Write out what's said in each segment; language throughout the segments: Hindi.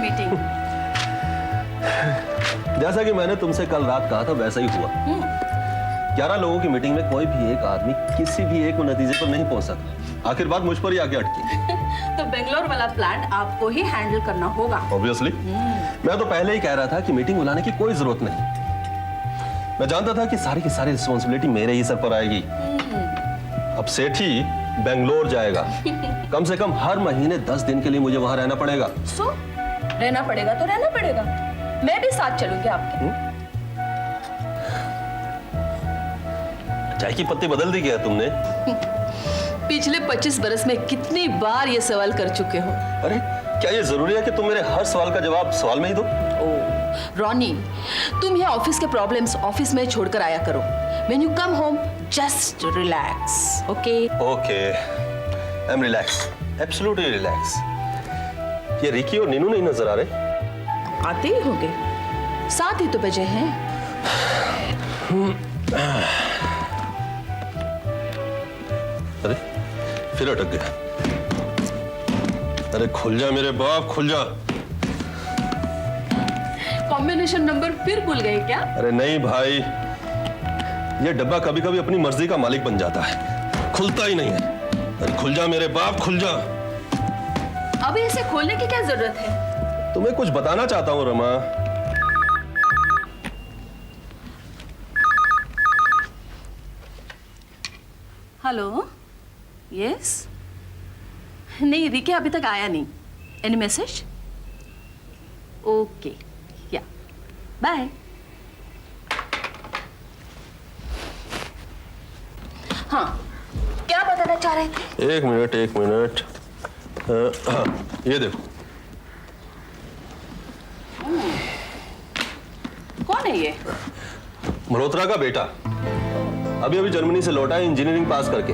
मीटिंग? जैसा कि मैंने तुमसे कल रात कहा था वैसा ही हुआ। 11 लोगों की मीटिंग में कोई भी एक आदमी किसी भी एक नतीजे पर नहीं पहुंच सका। आखिर बात मुझ पर ही आके अटकी। तो बेंगलोर वाला प्लांट आपको ही हैंडल करना होगा। ऑब्वियसली। मैं तो पहले ही कह रहा था कि मीटिंग बुलाने की कोई जरूरत नहीं। मैं जानता था कि सारी की सारी रिस्पॉन्सिबिलिटी मेरे ही सर पर आएगी। अब सेठी बेंगलोर जाएगा। कम से कम हर महीने 10 दिन के लिए मुझे वहां रहना पड़ेगा। सो रहना पड़ेगा तो रहना पड़ेगा। मैं भी साथ चलूंगी आपके। चाय की पत्ती बदल दी क्या तुमने? पिछले 25 बरस में कितनी बार ये सवाल कर चुके हो? अरे क्या ये जरूरी है कि तुम मेरे हर सवाल का जवाब सवाल में ही दो? रॉनी, तुम ये ऑफिस के प्रॉब्लम्स ऑफिस में छोड़कर आया करो। When you come home, just relax, okay? Okay, I'm relaxed, absolutely relaxed. ये रिकी और नीनू नहीं नजर आ रहे? आते ही होंगे, 7 ही तो बजे हैं। अरे फिर अटक गया। अरे खुल जा मेरे बाप, खुल जा। कॉम्बिनेशन नंबर फिर भूल गए क्या? अरे नहीं भाई, ये डब्बा कभी कभी अपनी मर्जी का मालिक बन जाता है, खुलता ही नहीं है। अरे खुल जा मेरे बाप, खुल जा। अभी इसे खोलने की क्या जरूरत है? तुम्हें कुछ बताना चाहता हूँ रमा। Hello, yes? नहीं, रिकी अभी तक आया नहीं। Any message? Okay, yeah bye. हाँ, क्या बताना चाह रहे थे? एक मिनट। हाँ, ये देखो। कौन है ये? मल्होत्रा का बेटा। अभी जर्मनी से लौटा है इंजीनियरिंग पास करके।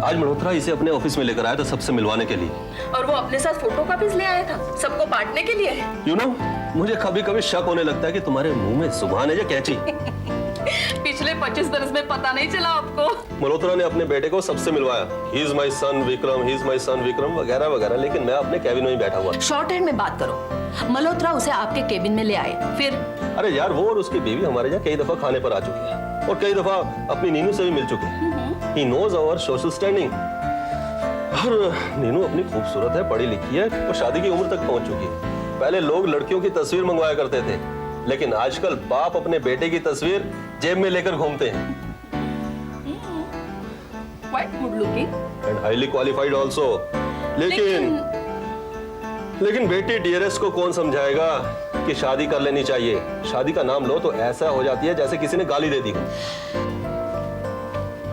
आज मल्होत्रा इसे अपने ऑफिस में लेकर आया था सबसे मिलवाने के लिए। और वो अपने साथ फोटो कॉपीज ले आया था सबको बांटने के लिए। You know, मुझे कभी कभी शक होने लगता है कि तुम्हारे मुंह में जुबान है या कैंची। पिछले 25 बरस में पता नहीं चला आपको? मल्होत्रा ने अपने बेटे को सबसे मिलवाया। He is my son Vikram, he is my son Vikram वगैरह वगैरह, लेकिन मैं अपने कैबिन में ही बैठा हुआ। शॉर्ट हैंड में बात करो। मल्होत्रा उसे आपके केबिन में ले आए, फिर? अरे यार, वो और उसकी बीवी हमारे यहाँ कई दफा खाने पर आ चुकी है और कई दफा अपनी नीनू से भी मिल चुके हैं। He knows our social standing। और नीनू अपनी खूबसूरत है, पढ़ी लिखी है और शादी की उम्र तक पहुंच चुकी है। पहले लोग लड़कियों की तस्वीर मंगवाया करते थे, लेकिन आजकल बाप अपने बेटे की तस्वीर जेब में लेकर घूमते हैं। Quite good looking and highly qualified also। लेकिन बेटी डियरेस को कौन समझाएगा कि शादी कर लेनी चाहिए। शादी का नाम लो तो ऐसा हो जाती है जैसे किसी ने गाली दे दी हो।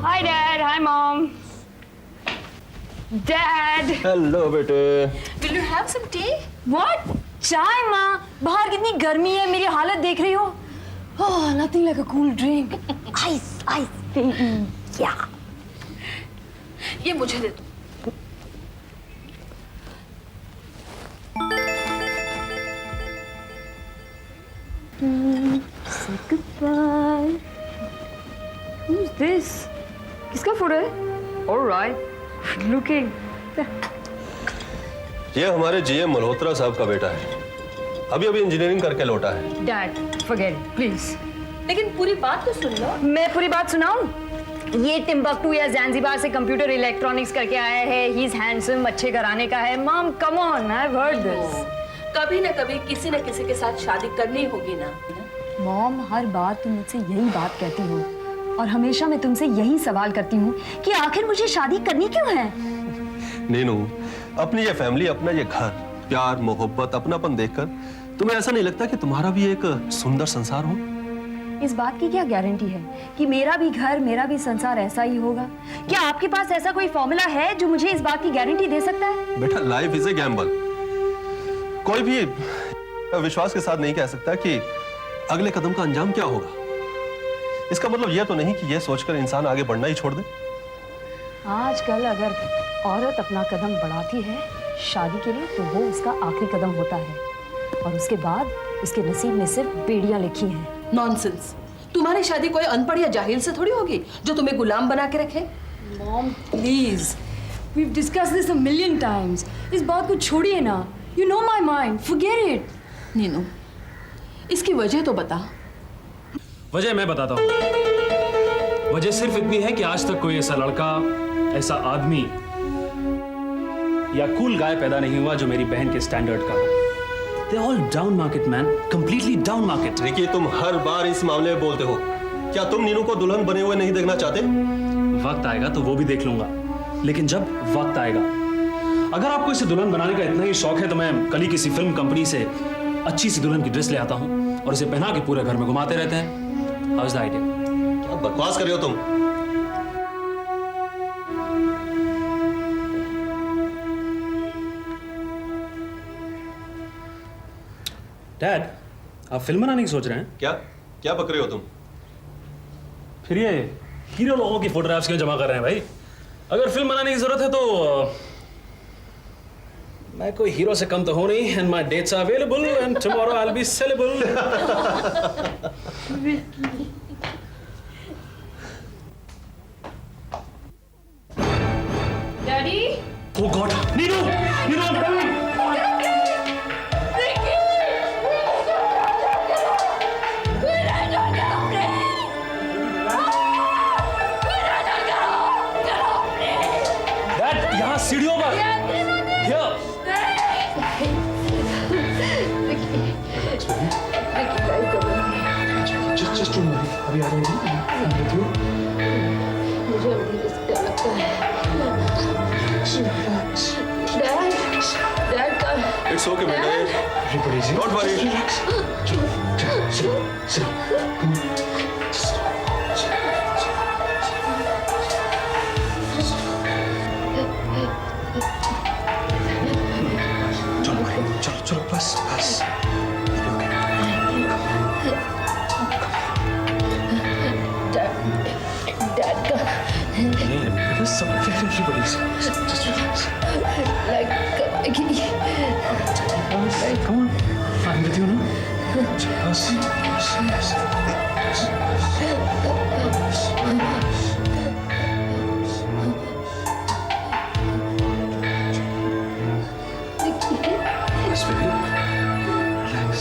Hi Dad, hi Mom. Dad. Hello बेटे। Will you have some tea? What? चाय माँ, बाहर कितनी गर्मी है, मेरी हालत देख रही हो? Oh, nothing like a cool drink. Ice, baby. Yeah. ये मुझे दे दो। Say goodbye. Who's this? किसका फोटो है? All right. Good looking. ये हमारे जीएम मल्होत्रा साहब का बेटा है। अभी इंजीनियरिंग करके लौटा है। Dad, forget it, please. लेकिन पूरी बात तो सुन लो। मैं पूरी बात सुनाऊं? ये टिम्बकटू या ज़ांज़ीबार से कंप्यूटर इलेक्ट्रॉनिक्स करके आया है। He's handsome, अच्छे घराने का है। Mom, come on, I've heard this. कभी न कभी किसी न किसी के साथ शादी करनी होगी ना। मॉम, हर बार तुम मुझसे यही बात कहती हो और हमेशा मैं तुमसे यही सवाल करती हूँ कि आखिर मुझे शादी करनी क्यों है? नीनू, अपनी ये फैमिली, अपना ये घर, प्यार मोहब्बत अपनापन देखकर तुम्हें ऐसा नहीं लगता कि तुम्हारा भी एक सुंदर संसार हो? इस बात की क्या गारंटी है कि मेरा भी घर, मेरा भी संसार ऐसा ही होगा? क्या आपके पास ऐसा कोई फॉर्मूला है जो मुझे इस बात की गारंटी दे सकता है? बेटा, लाइफ इज ए गैम्बल। कोई भी विश्वास के साथ नहीं कह सकता कि अगले कदम का अंजाम क्या होगा। इसका मतलब यह तो नहीं कि यह सोचकर इंसान आगे बढ़ना ही छोड़ दे। आजकल अगर औरत अपना कदम बढ़ाती है शादी के लिए तो वो उसका आखिरी कदम होता है और उसके बाद उसके नसीब में सिर्फ बेड़ियां लिखी हैं। नॉनसेंस। तुम्हारी शादी कोई अनपढ़ या जाहिल से थोड़ी होगी जो तुम्हें गुलाम बना के रखे। Mom please, we've discussed this a million times. इस बात को छोड़िए ना। You know my mind. Forget it. Neenu, इसकी वजह तो बता। वजह मैं बताता हूँ। वजह सिर्फ इतनी है कि आज तक कोई ऐसा लड़का, ऐसा आदमी या कूल गाय पैदा नहीं हुआ जो मेरी बहन के स्टैंडर्ड का हो। They're all down market, man. Completely down market. Ricky, तुम हर बार इस मामले में बोलते हो। क्या तुम नीनू को दुल्हन बने हुए नहीं देखना चाहते? वक्त आएगा तो वो भी देख लूंगा, लेकिन जब वक्त आएगा। अगर आपको इसे दुल्हन बनाने का इतना ही शौक है तो मैं कल ही किसी फिल्म कंपनी से अच्छी सी दुल्हन की ड्रेस ले आता हूँ और इसे पहना के पूरे घर में घुमाते रहते हैं। How's the idea? क्या बकवास कर रहे हो तुम? डैड, आप फिल्म बनाने की सोच रहे हैं? क्या क्या बक रहे हो तुम? फिर ये हीरो लोगों की फोटोग्राफ्स क्यों जमा कर रहे हैं भाई? अगर फिल्म बनाने की जरूरत है तो मैं कोई हीरो से कम तो हो नहीं, and my dates are available and tomorrow I will be sellable. Daddy, oh God, Ninu, Ninu I am coming. Dad, यहाँ सीढ़ियों पर। Just don't worry. अभी आ रहे हैं। I'm with you. मुझे अंधेरे से डर लगता है। डैड का इट्स ओके बेटा, Everybody is here. Don't worry. Relax. Sit down. Sit down. Come on. Don't worry. चलो चलो बस बस। डैड का बस सब everybody is here. Just relax. Come on. I'm with you now. बस बस बस baby. Relax.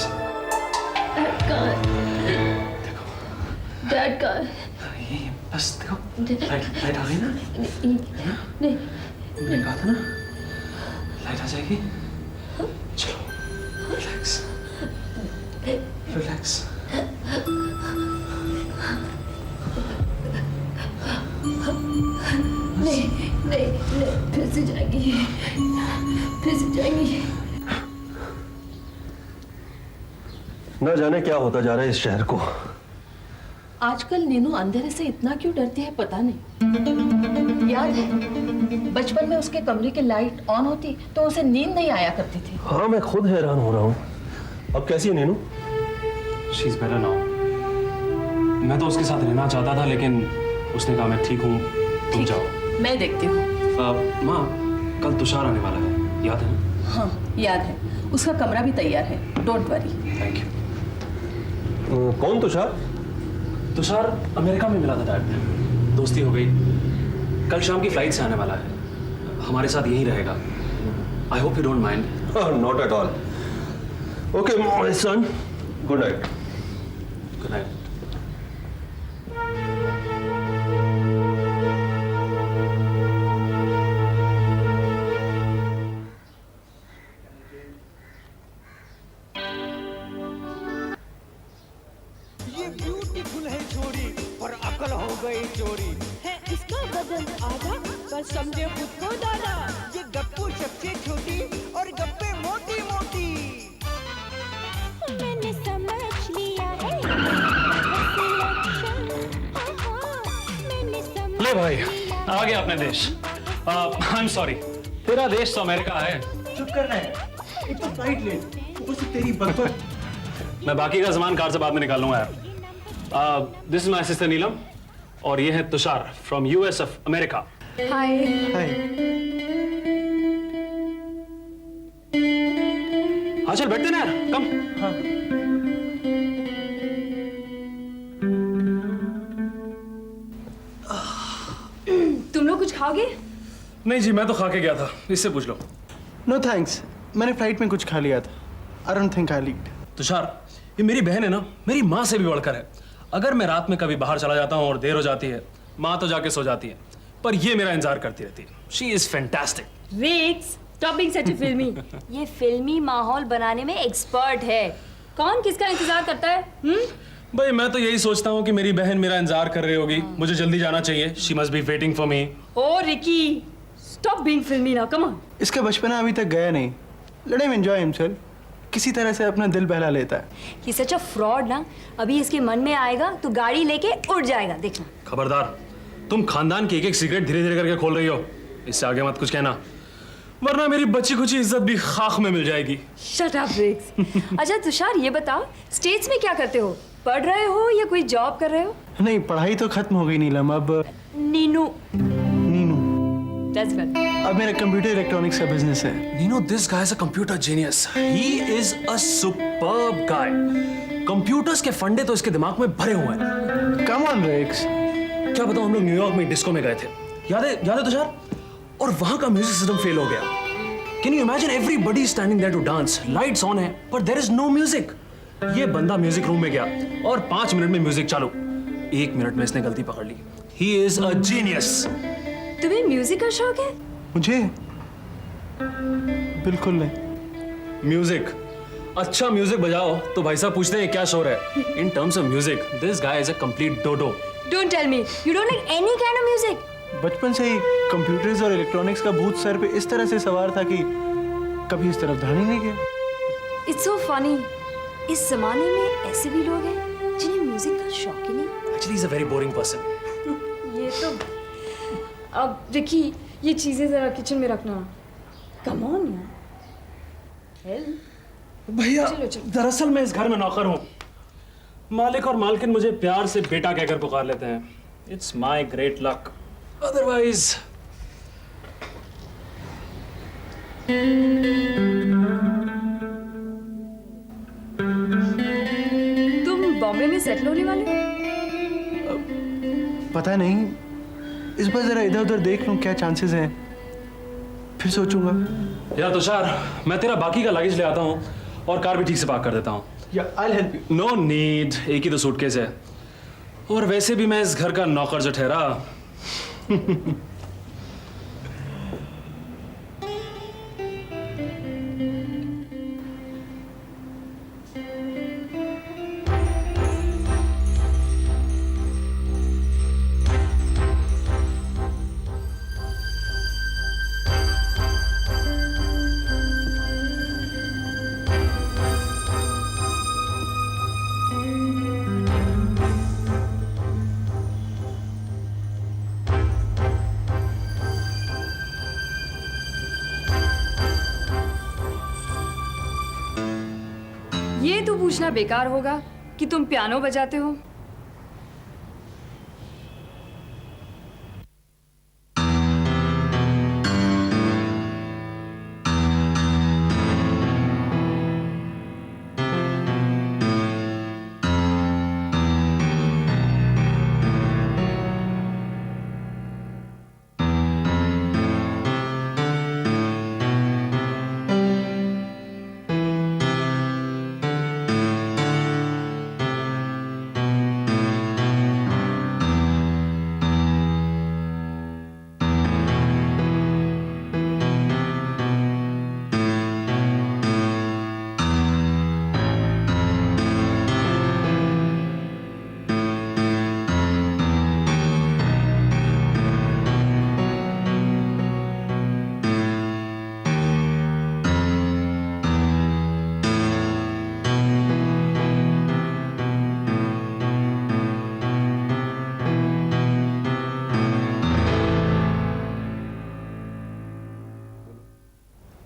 डैड का ये बस देखो लाइट आ गई ना? नहीं मैंने कहा था ना लाइट आ जाएगी। चलो रिलैक्स रिलैक्स। नहीं फिर से जाएंगी। न जाने क्या होता जा रहा है इस शहर को। आजकल नीनू अंधेरे से इतना क्यों डरती है पता नहीं। याद है बचपन में उसके कमरे की लाइट ऑन होती तो उसे नींद नहीं आया करती थी। हाँ, मैं खुद हैरान हो रहा हूँ। अब कैसी है Neenu? She is better now. मैं तो उसके साथ रहना चाहता था, लेकिन उसने कहा मैं ठीक हूँ, तुम जाओ। मैं देखती हूँ। माँ, कल तुषार आने वाला है, याद है ना? हाँ याद है, उसका कमरा भी तैयार है, डोंट वरी। Thank you. कौन तुषार? तुषार अमेरिका में मिला था डैड, दोस्ती हो गई। कल शाम की फ्लाइट से आने वाला है, हमारे साथ यहीं रहेगा। I hope you don't mind. Not at all. Okay my son, good night. Good night. ये ब्यूटीफुल है छोरी पर अकल हो गई चोरी है इसका बदन आधा पर समझे खुद को दादा। ये गप्पू सबसे छोटी और गप्पे मोटी मोटी मैंने समझ लिया है मैंने समझ ले भाई, आ गया अपने देश। आई एम सॉरी, तेरा देश तो अमेरिका है। चुप करना है, एक तो फ्लाइट लेट, ऊपर से तेरी बकबक। मैं बाकी का सामान कार से बाद में निकाल लूंगा यार। This is my sister Neelam और ये है Tushar from US of America. Hi. हाँ चल बैठते ना यार, कम। तुम लोग कुछ खाओगे? नहीं जी, मैं तो खा के गया था, इससे पूछ लो। नो थैंक्स, मैंने फ्लाइट में कुछ खा लिया था। आई डोंट थिंक आई ईट। तुषार, ये मेरी बहन है ना, मेरी माँ से भी बढ़कर है। अगर मैं रात में कभी बाहर चला जाता हूँ और देर हो जाती है, माँ तो जाके सो जाती है, पर ये मेरा इंतजार करती रहती है। She is fantastic. Riggs, stop being such a filmy. ये फिल्मी माहौल बनाने में एक्सपर्ट है। कौन किसका इंतजार करता है? भाई मैं तो यही सोचता हूँ कि मेरी बहन मेरा इंतजार कर रही होगी, मुझे जल्दी जाना चाहिए। She must be waiting for me. Oh, Ricky, stop being filmy now. Come on. इसका बचपना अभी तक गया नहीं। Let him enjoy himself. किसी तरह से अपना दिल बहला लेता है। ये सच अ फ्रॉड ना, अभी इसके मन में आएगा तो गाड़ी लेके उड़ जाएगा, देखना। खबरदार, तुम खानदान की एक एक सीक्रेट धीरे धीरे करके खोल रही हो। इससे आगे मत कुछ कहना, वरना मेरी बची खुची इज्जत भी खाक में मिल जाएगी। Shut up, Riggs. अच्छा तुषार, ये बता, स्टेट्स में क्या करते हो? पढ़ रहे हो या कोई जॉब कर रहे हो? नहीं, पढ़ाई तो खत्म हो गई नीलम। अब नीनू। Neenu, That's good. अब मेरा कंप्यूटर इलेक्ट्रॉनिक्स का बिजनेस है। You know, this guy is a computer genius. He is a superb guy. Computers के फंडे तो इसके दिमाग में भरे हुए हैं। कम ऑन रिक्स। क्या बताऊं, हम लोग न्यूयॉर्क में डिस्को में गए थे, याद है तुषार? और वहां का म्यूजिक सिस्टम फेल हो गया। Can you imagine, everybody standing there to dance, lights on है पर देयर इज नो म्यूजिक। ये बंदा म्यूजिक रूम में गया और 5 मिनट में म्यूजिक चालू। 1 मिनट में इसने गलती पकड़ ली। He is a genius. तुम्हें म्यूजिक का शौक है? मुझे बिल्कुल नहीं। म्यूजिक, अच्छा म्यूजिक बजाओ तो भाई साहब पूछते हैं क्या शोर है। In terms of music, this guy is a complete dodo. Don't tell me, you don't like any kind of music. बचपन से ही कंप्यूटर्स और इलेक्ट्रॉनिक्स का भूत सर पे इस तरह से सवार था कि कभी इस तरफ ध्यान ही नहीं गया। It's so funny. इस जमाने में ऐसे भी लोग हैं जिन्हें म्यूजिक का शौक ही नहीं। Actually, he's a very boring person. ये तो अब रिकी, ये चीजें जरा किचन में रखना। Come on यार। Help. भैया, चलो, चलो। दरअसल मैं इस घर में नौकर हूँ। मालिक और मालकिन मुझे प्यार से बेटा कहकर पुकार लेते हैं। It's my great luck, otherwise. तुम बॉम्बे में सेटल होने वाले हो? पता नहीं, इस बार जरा इधर उधर देख लूं क्या चांसेस हैं, फिर सोचूंगा। यार तुषार, मैं तेरा बाकी का लगेज ले आता हूँ और कार भी ठीक से पार्क कर देता हूँ। I'll help you. No need, एक ही तो सूटकेस है। और वैसे भी मैं इस घर का नौकर जो ठहरा। ये तो पूछना बेकार होगा कि तुम पियानो बजाते हो।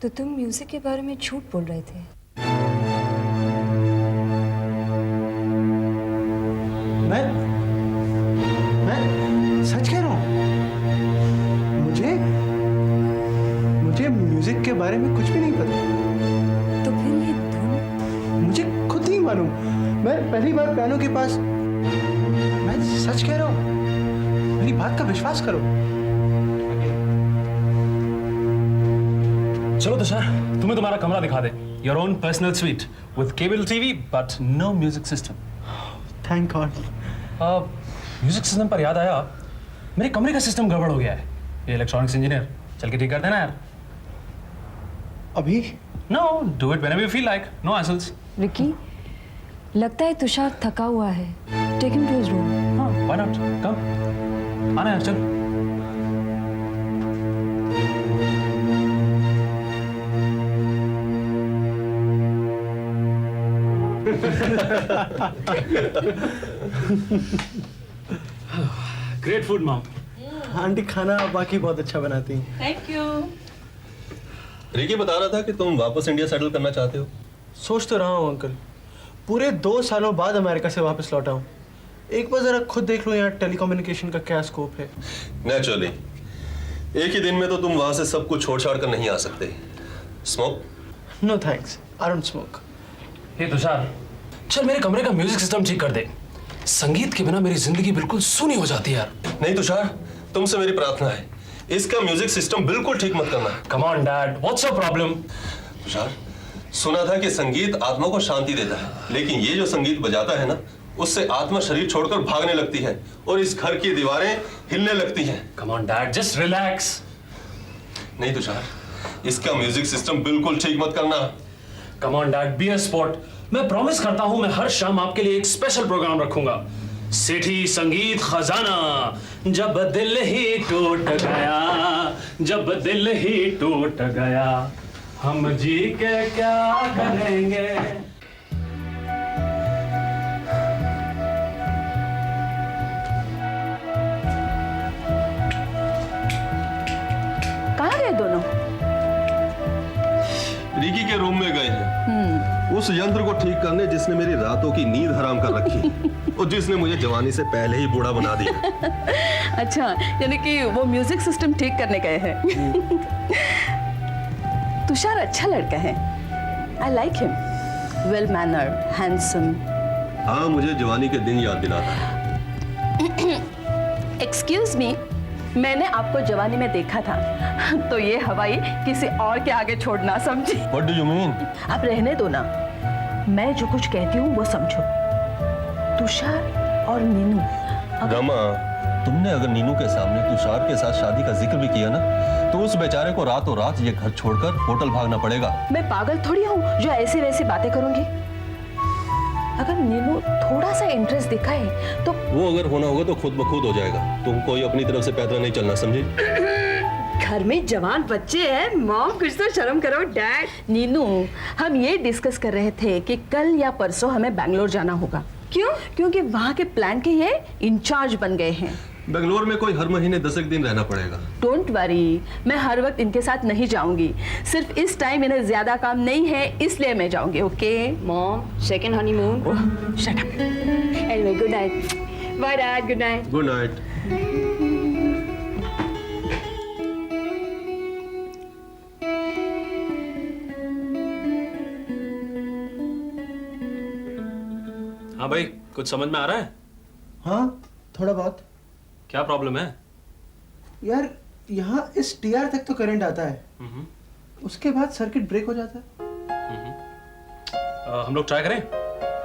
तो तुम म्यूजिक के बारे में झूठ बोल रहे थे? मैं सच कह रहा हूँ। मुझे म्यूजिक के बारे में कुछ भी नहीं पता। तो फिर ये धुन? मुझे खुद नहीं मालूम। मैं पहली बार पियानो के पास। मैं सच कह रहा हूँ, मेरी बात का विश्वास करो। चलो तुषार, तुम्हें तुम्हारा कमरा दिखा दे। Your own personal suite with cable TV, but no music system. Thank God. Music system पर याद आया, मेरे कमरे का सिस्टम गड़बड़ हो गया है। ये इलेक्ट्रॉनिक्स इंजीनियर चल के ठीक कर देना यार। अभी? No, do it whenever you feel like. No hassles. Vicky, लगता है तुषार थका हुआ है। Take him to his room. हाँ, why not? Come. आना यार, चल। Great food, mom. आंटी खाना बाकी बहुत अच्छा बनाती हैं। Thank you. रिकी बता रहा था कि तुम वापस इंडिया सेटल करना चाहते हो। सोच तो रहा हूँ अंकल, पूरे 2 सालों बाद अमेरिका से वापस लौटा हूँ। एक बार जरा खुद देख लो यहाँ टेलीकम्युनिकेशन का क्या स्कोप है। नेचुरली एक ही दिन में तो तुम वहां से सब कुछ छोड़ छाड़ कर नहीं आ सकते। Smoke? No thanks, I don't smoke. Hey Tushar, चल मेरे कमरे का म्यूजिक सिस्टम ठीक कर दे। संगीत के बिना मेरी जिंदगी बिल्कुल सूनी हो जाती है यार। नहीं तुषार, तुमसे मेरी प्रार्थना है, इसका म्यूजिक सिस्टम बिल्कुल ठीक मत करना। Come on, Dad. What's your problem? Tushar, सुना था कि संगीत आत्मा को शांति देता है, लेकिन ये जो संगीत बजाता है ना, उससे आत्मा शरीर छोड़कर भागने लगती है और इस घर की दीवारें हिलने लगती हैं। Come on, Dad. Just relax. नहीं तुषार, इसका म्यूजिक सिस्टम बिल्कुल ठीक मत करना। Come on, Dad. Be a sport. मैं प्रॉमिस करता हूँ, मैं हर शाम आपके लिए एक स्पेशल प्रोग्राम रखूंगा। सेठी संगीत खजाना। जब दिल ही टूट गया, जब दिल ही टूट गया, हम जी के क्या करेंगे। कहाँ गए दोनों? रिकी के रूम में गए हैं, उस यंत्र को ठीक करने जिसने मेरी रातों की नींद हराम कर रखी और जिसने मुझे जवानी से पहले ही बूढ़ा बना दिया। अच्छा, यानी कि वो म्यूजिक सिस्टम ठीक करने गए हैं। तुषार अच्छा लड़का है, I like him, well mannered, handsome. हाँ, मुझे जवानी के दिन याद दिलाता है। एक्सक्यूज मी, मैंने आपको जवानी में देखा था, तो ये हवाई किसी और के आगे छोड़ना, समझी? What do you mean? आप रहने दो ना, मैं जो कुछ कहती हूँ वो समझो। तुषार और नीनू रमा, तुमने अगर नीनू के सामने तुषार के साथ शादी का जिक्र भी किया ना, तो उस बेचारे को रातों रात ये घर छोड़कर होटल भागना पड़ेगा। मैं पागल थोड़ी हूँ जो ऐसी वैसी बातें करूंगी। अगर नीनू थोड़ा सा इंटरेस्ट दिखाए तो वो अगर होना होगा तो खुद ब खुद हो जाएगा। तुम कोई अपनी तरफ से पैदरा नहीं चलना, समझी? घर में जवान बच्चे हैं, मॉम कुछ तो शर्म करो। डैड। नीनू, हम ये डिस्कस कर रहे थे कि कल या परसों हमें बैंगलोर जाना होगा। क्यों? क्योंकि वहाँ के प्लान के ये इंचार्ज बन गए हैं। बेंगलोर में कोई हर महीने 10 एक दिन रहना पड़ेगा। डोंट वरी, मैं हर वक्त इनके साथ नहीं जाऊंगी, सिर्फ इस टाइम इन्हें ज्यादा काम नहीं है इसलिए मैं जाऊंगी। Okay mom, second honeymoon. Shut up. Anyway, good night. Bye dad, good night. Good night. हाँ भाई, कुछ समझ में आ रहा है? हाँ, थोड़ा बहुत। क्या प्रॉब्लम है? यार, यहाँ इस टीआर तक तो करंट आता है, उसके बाद सर्किट ब्रेक हो जाता है। हम लोग ट्राई करें?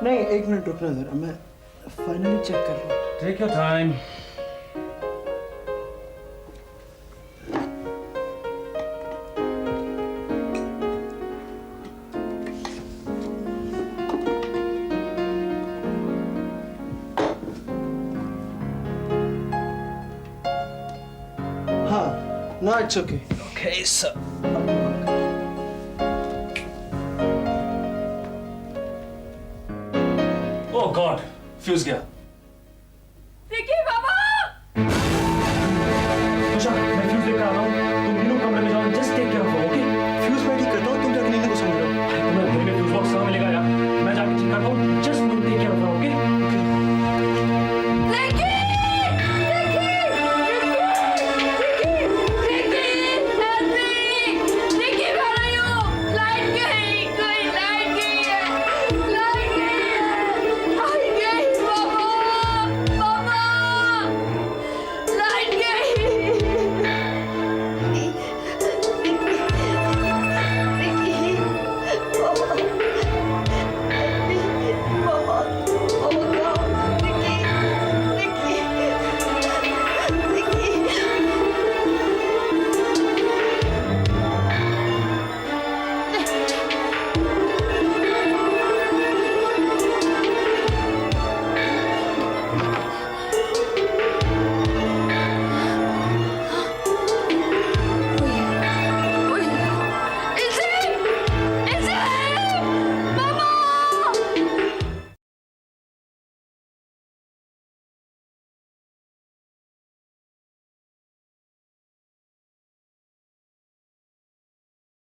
नहीं, 1 मिनट रुकना जरा, मैं फाइनली चेक कर लूँ। Take your time. हाँ, now it's okay. Okay, sir. Oh God, fuse गया।